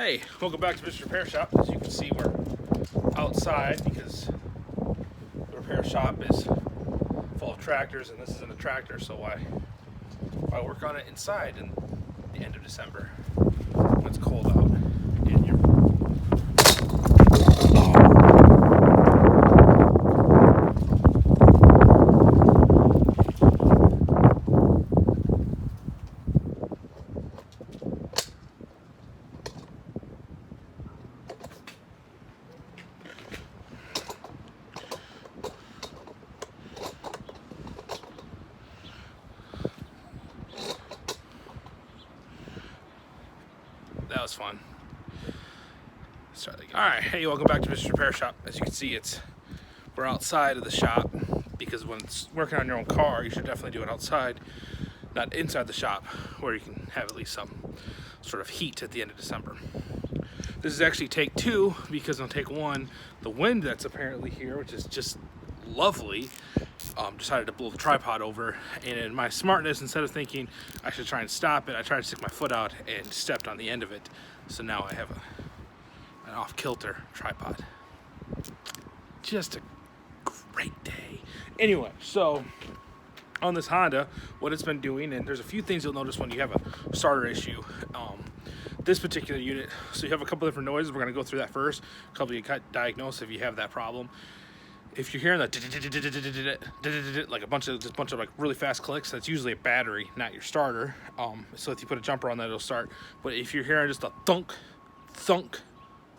Hey, welcome back to BIBSTER'S Repair Shop. As you can see, we're outside because the repair shop is full of tractors, and this isn't a tractor, so why work on it inside in the end of December when it's cold out in your That was fun. Let's try that again. Alright, hey, welcome back to BIBSTER'S Repair Shop. As you can see, we're outside of the shop because when it's working on your own car, you should definitely do it outside, not inside the shop, where you can have at least some sort of heat at the end of December. This is actually take two, because on take one, the wind that's apparently here, which is just lovely, decided to blow the tripod over, and in my smartness, instead of thinking I should try and stop it, I tried to stick my foot out and stepped on the end of it. So now I have an off-kilter tripod. Just a great day. Anyway, so on this Honda, what it's been doing, and there's a few things you'll notice when you have a starter issue. This particular unit, so you have a couple different noises. We're going to go through that first. A couple you got diagnosed if you have that problem. If you're hearing that like a bunch of like really fast clicks, that's usually a battery, not your starter. So if you put a jumper on that, it'll start. But if you're hearing just a thunk, thunk,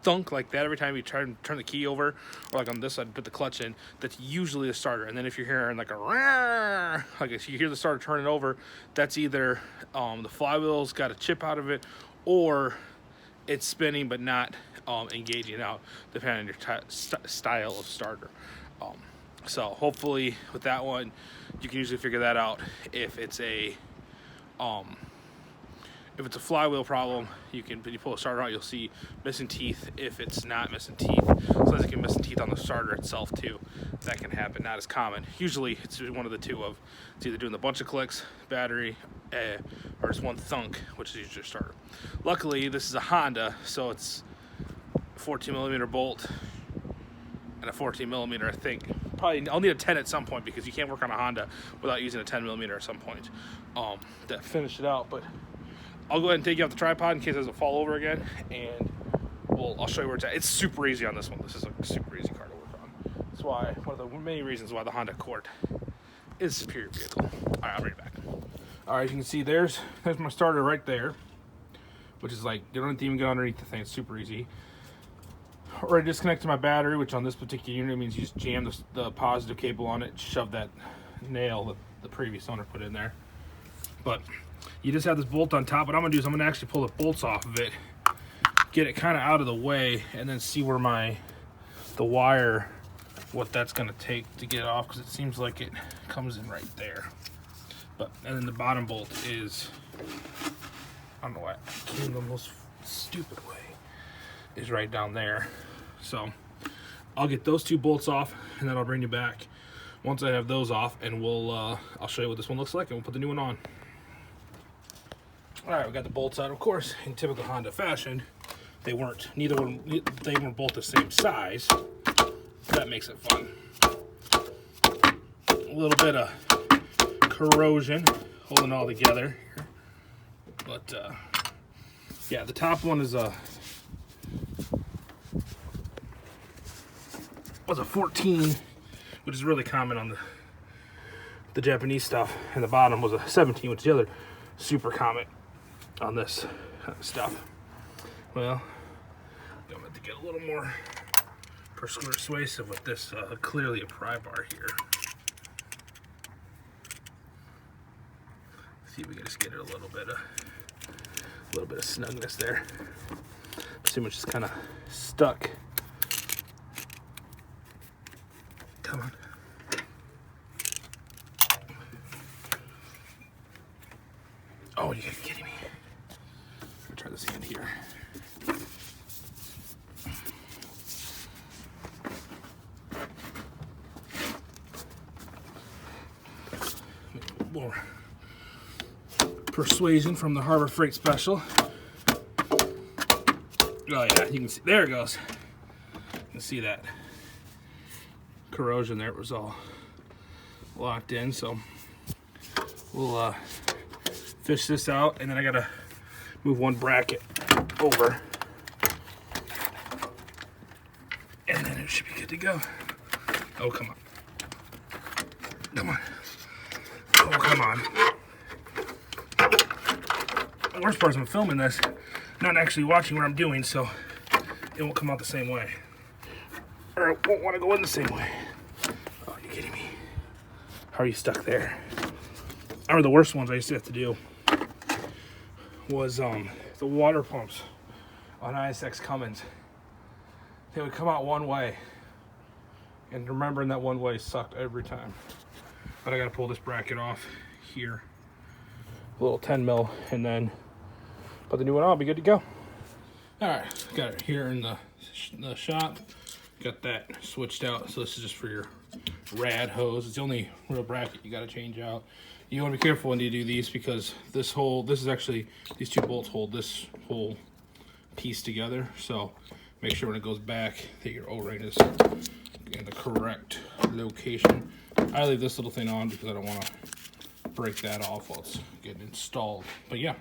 thunk like that every time you try and turn the key over, or like on this side, put the clutch in, that's usually a starter. And then if you're hearing like a like if you hear the starter turning over, that's either the flywheel's got a chip out of it, or it's spinning but not engaging out, depending on your style of starter. So hopefully with that one, you can usually figure that out. If it's a flywheel problem, when you pull a starter out, you'll see missing teeth. If it's not missing teeth, sometimes it can miss teeth on the starter itself too. That can happen, not as common. Usually it's one of the two of, it's either doing a bunch of clicks, battery, or just one thunk, which is usually your starter. Luckily, this is a Honda, so it's 14mm bolt and a 14mm, I think. Probably I'll need a 10 at some point, because you can't work on a Honda without using a 10mm at some point to finish it out. But I'll go ahead and take you off the tripod in case it doesn't fall over again, and I'll show you where it's at. It's super easy on this one. This is a super easy car to work on. That's why, one of the many reasons why the Honda Accord is a superior vehicle. Alright, I'll bring it back. Alright, as you can see, there's my starter right there, which is like, you don't have to even get underneath the thing. It's super easy. Already disconnected my battery, which on this particular unit means you just jam the positive cable on it, shove that nail that the previous owner put in there. But you just have this bolt on top. What I'm going to do is I'm going to actually pull the bolts off of it, get it kind of out of the way, and then see where the wire, what that's going to take to get it off, because it seems like it comes in right there. And then the bottom bolt is, I don't know why I came the most stupid way, is right down there. So I'll get those two bolts off, and then I'll bring you back once I have those off, and I'll show you what this one looks like, and we'll put the new one on. All right, we got the bolts out. Of course, in typical Honda fashion, they weren't both the same size. That makes it fun. A little bit of corrosion holding it all together, but yeah, the top one was a 14, which is really common on the Japanese stuff, and the bottom was a 17, which is the other super common on this kind of stuff. Well, I'm going to get a little more persuasive with this, clearly a pry bar here. See if we can just get it a little bit of snugness there. See much is kind of stuck. Come on. Oh, you gotta be kidding me. I'll try this hand here. More persuasion from the Harbor Freight Special. Oh yeah, you can see, there it goes. You can see that corrosion there. It was all locked in, so we'll fish this out, and then I gotta move one bracket over, and then it should be good to go. Oh, come on. Come on. Oh, come on. The worst part is I'm filming this, not actually watching what I'm doing, so it won't come out the same way. Or it won't want to go in the same way. Oh, are you kidding me? How are you stuck there? I remember the worst ones I used to have to do was the water pumps on ISX Cummins. They would come out one way, and remembering that one way sucked every time. But I gotta pull this bracket off here, a little 10 mil, and then put the new one on. I'll be good to go. All right, got it here in the shop. Got that switched out, so this is just for your rad hose. It's the only real bracket you gotta change out. You want to be careful when you do these, because this is actually, these two bolts hold this whole piece together. So make sure when it goes back that your O-ring is in the correct location. I leave this little thing on because I don't want to break that off while it's getting installed. But yeah,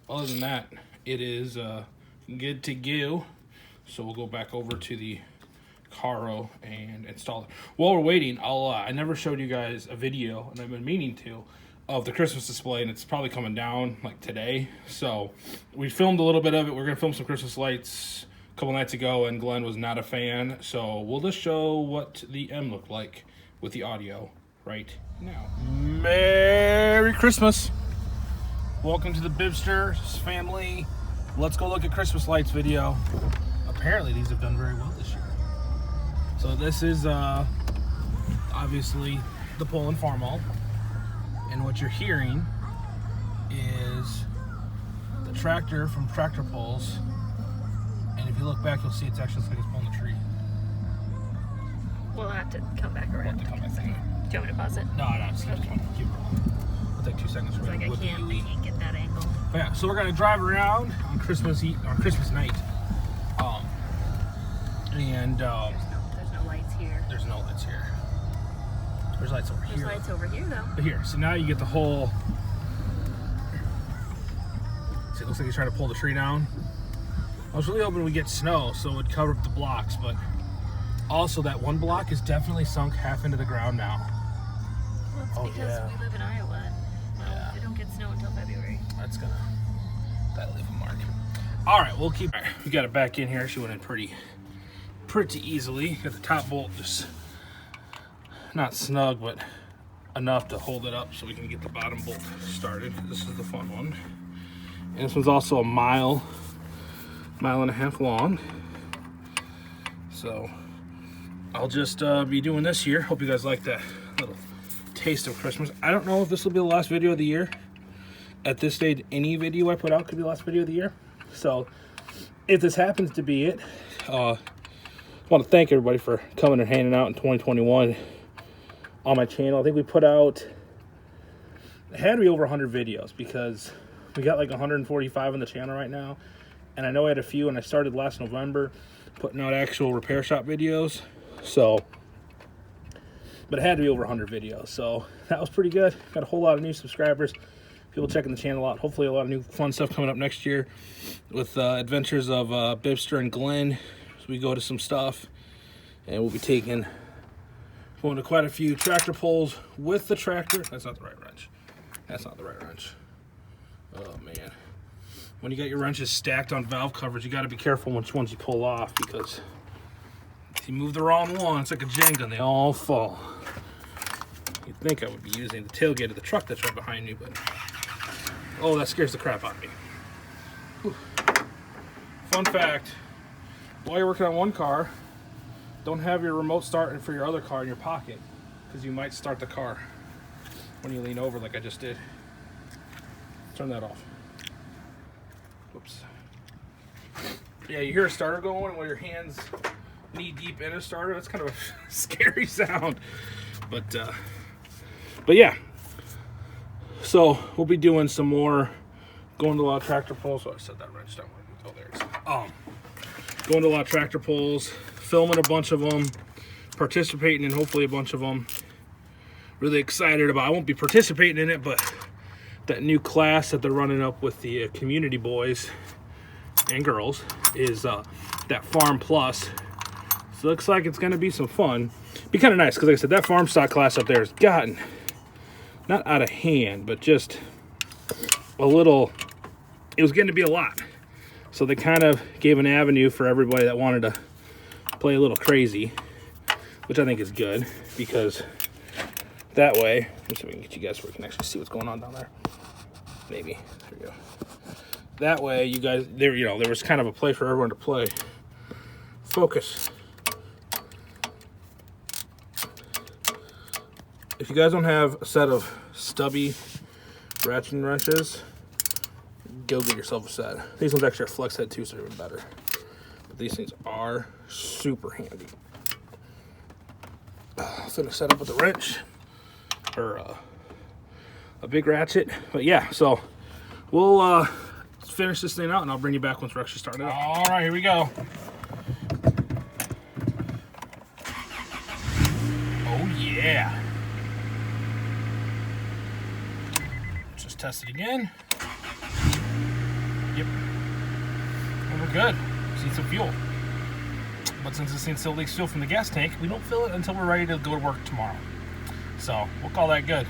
other than that, it is good to go. So we'll go back over to the Caro and install it. While we're waiting, I never showed you guys a video, and I've been meaning to, of the Christmas display, and it's probably coming down like today. So we filmed a little bit of it. We're gonna film some Christmas lights a couple nights ago, and Glenn was not a fan, so we'll just show what the M looked like with the audio right now. Merry Christmas. Welcome to the BIBSTER'S family. Let's go look at Christmas lights video. Apparently these have done very well this year. So this is obviously the Poland Farmall, and what you're hearing is the tractor from Tractor Pulls, and if you look back you'll see it's actually like it's pulling the tree. We'll have to come back around. We'll have to come back around. Do you want me to pause it? No, just keep rolling. It'll take 2 seconds. It's like I can't get that angle. But yeah, so we're gonna drive around on Christmas night, and There's no lights here. there's no lights here. There's lights over here. There's lights over here though. But here, so now you get the whole. See, it looks like he's trying to pull the tree down. I was really hoping we get snow so it would cover up the blocks, but also that one block is definitely sunk half into the ground now. Well, it's because we live in Iowa. Well, we don't get snow until February. That'll leave a mark. All right, we'll keep. All right, we got it back in here. She went in pretty easily. Got the top bolt just not snug, but enough to hold it up so we can get the bottom bolt started. This is the fun one, and this one's also a mile and a half long. So I'll just be doing this here. Hope you guys like that little taste of Christmas. I don't know if this will be the last video of the year. At this stage, any video I put out could be the last video of the year. So if this happens to be it, I want to thank everybody for coming and hanging out in 2021 on my channel. I think we put out, it had to be over 100 videos, because we got like 145 on the channel right now. And I know I had a few, and I started last November putting out actual repair shop videos. So, but it had to be over 100 videos. So that was pretty good. Got a whole lot of new subscribers. People checking the channel out. Hopefully a lot of new fun stuff coming up next year with adventures of Bibster and Glenn. So we go to some stuff, and we'll be going to quite a few tractor pulls with the tractor. That's not the right wrench. That's not the right wrench. Oh man. When you got your wrenches stacked on valve covers, you got to be careful which ones you pull off, because if you move the wrong one, it's like a Jenga and they all fall. You'd think I would be using the tailgate of the truck that's right behind me, but oh, that scares the crap out of me. Whew. Fun fact, while you're working on one car, don't have your remote start for your other car in your pocket, because you might start the car when you lean over like I just did. Turn that off. Whoops. Yeah, you hear a starter going while your hands knee deep in a starter. That's kind of a scary sound, but yeah. So we'll be doing some more, going to a lot of tractor pulls. So I set that wrench down. Oh, there it is. going to a lot of tractor pulls, filming a bunch of them, participating in hopefully a bunch of them. Really excited about, I won't be participating in it, but that new class that they're running up with the community boys and girls is that Farm Plus. So it looks like it's going to be some fun. Be kind of nice, because like I said, that farm stock class up there has gotten, not out of hand, but just a little, it was getting to be a lot. So they kind of gave an avenue for everybody that wanted to play a little crazy, which I think is good, because that way, let me see if we can get you guys so we can actually see what's going on down there. Maybe. There we go. That way, you guys, there, you know, there was kind of a place for everyone to play. Focus. If you guys don't have a set of stubby ratcheting wrenches, go get yourself a set. These ones actually are flex head too, so they're even better. But these things are super handy. So to set up with a wrench or a big ratchet. But yeah, so we'll finish this thing out, and I'll bring you back once we're actually starting it. All right, here we go. Oh yeah. Just test it again. Yep. And we're good. Just need some fuel. But since this thing still leaks fuel from the gas tank, we don't fill it until we're ready to go to work tomorrow. So we'll call that good.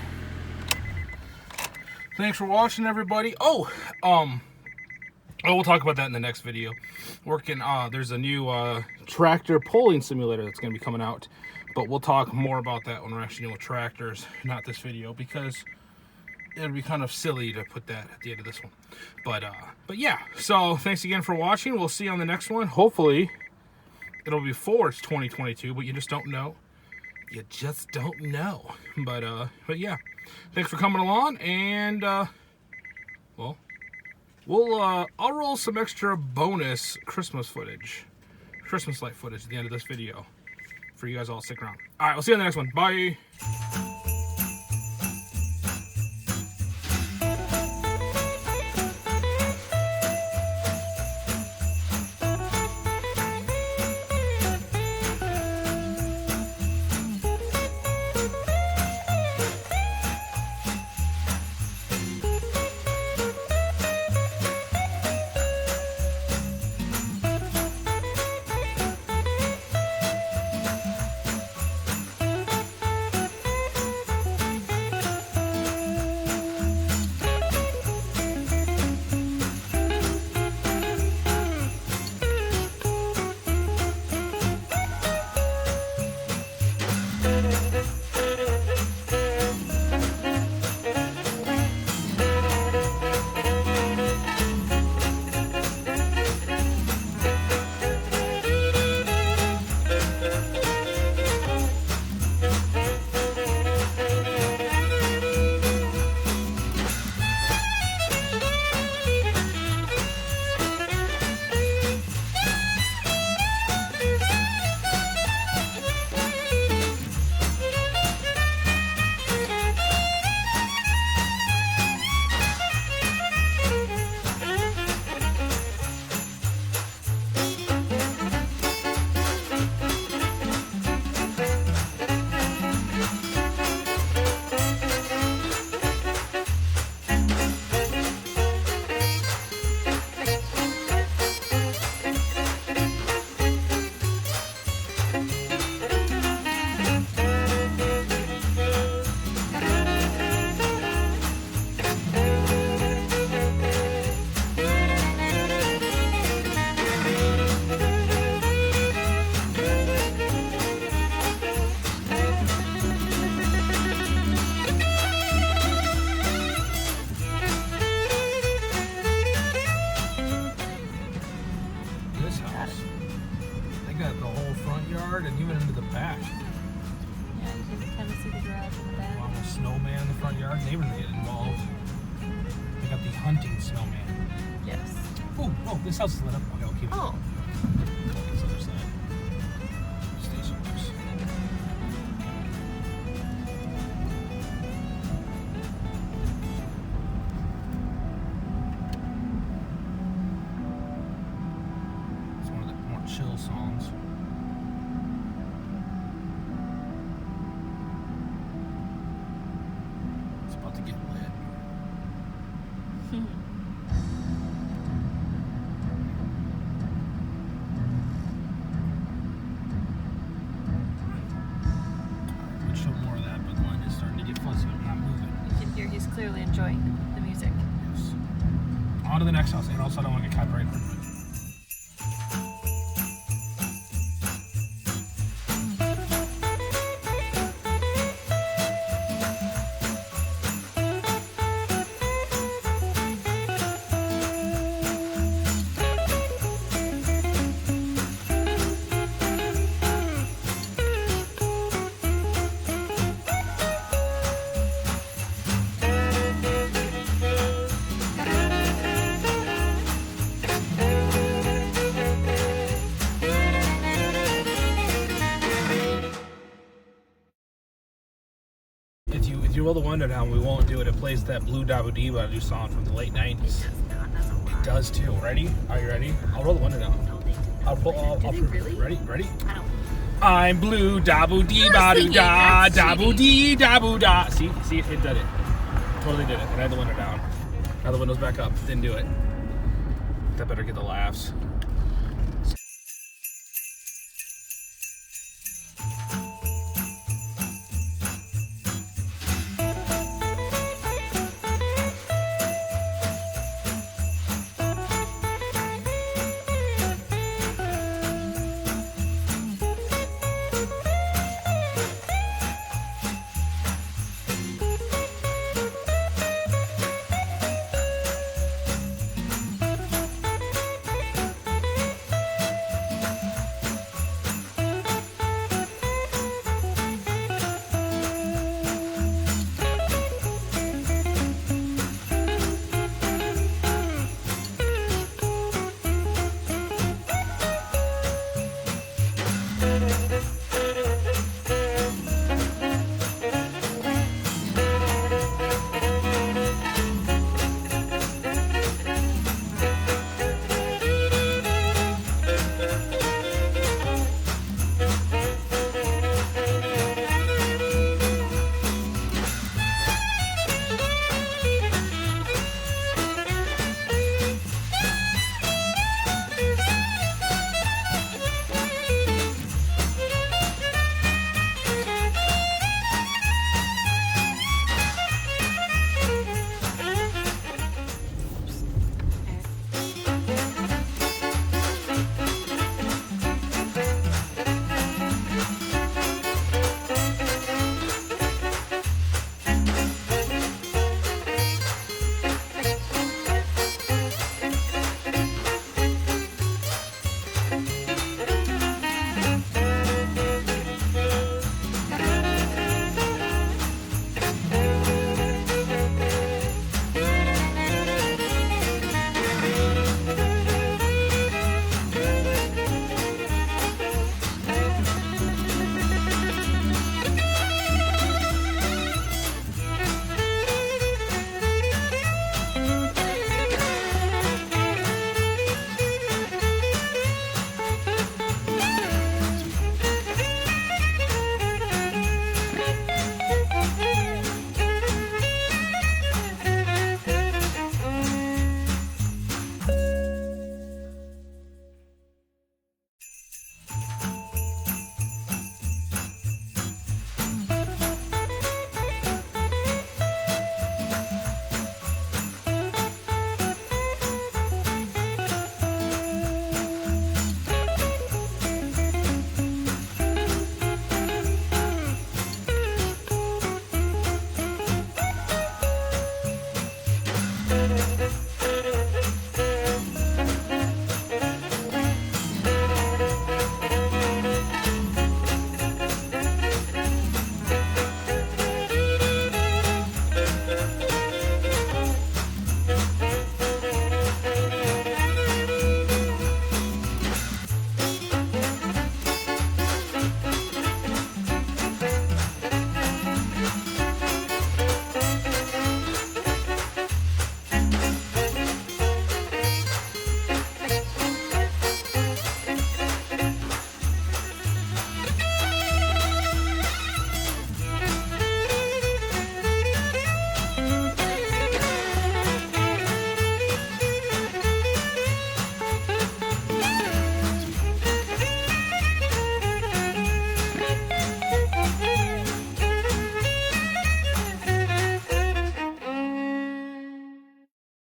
Thanks for watching, everybody. Oh, we'll talk about that in the next video. There's a new tractor pulling simulator that's going to be coming out, but we'll talk more about that when we're actually dealing with tractors, not this video, because it would be kind of silly to put that at the end of this one. But yeah, so thanks again for watching. We'll see you on the next one. Hopefully it'll be before it's 2022, but you just don't know. You just don't know. But yeah, thanks for coming along, and well, I'll roll some extra bonus Christmas light footage at the end of this video for you guys all to stick around. All right, we'll see you on the next one. Bye. And even into the back. Yeah, you can kind of see the garage in the back. A little snowman in the front yard. They were going to get involved. They got the hunting snowman. Yes. Oh, this house is lit up. Okay, I'll keep it. Oh. This other side. Station works. It's one of the more chill songs. It's about to get lit. We'd show more of that, but Glenn is starting to get fussy when I'm not moving. You can hear he's clearly enjoying the music. Yes. On to the next house, and also I don't want to get copyrighted. If you roll the window down, we won't do it. It plays that Blue Dabu Diba song from the late 90s. It does not. That's a lie. It does too. Ready? Are you ready? I'll roll the window down. No, they do. I'll pull. Do they really? Ready? I don't. I'm blue, dabu dee ba doo da, dabu dee dabu da. See, it did it. Totally did it. And I had the window down. Now the window's back up. Didn't do it. That better get the laughs.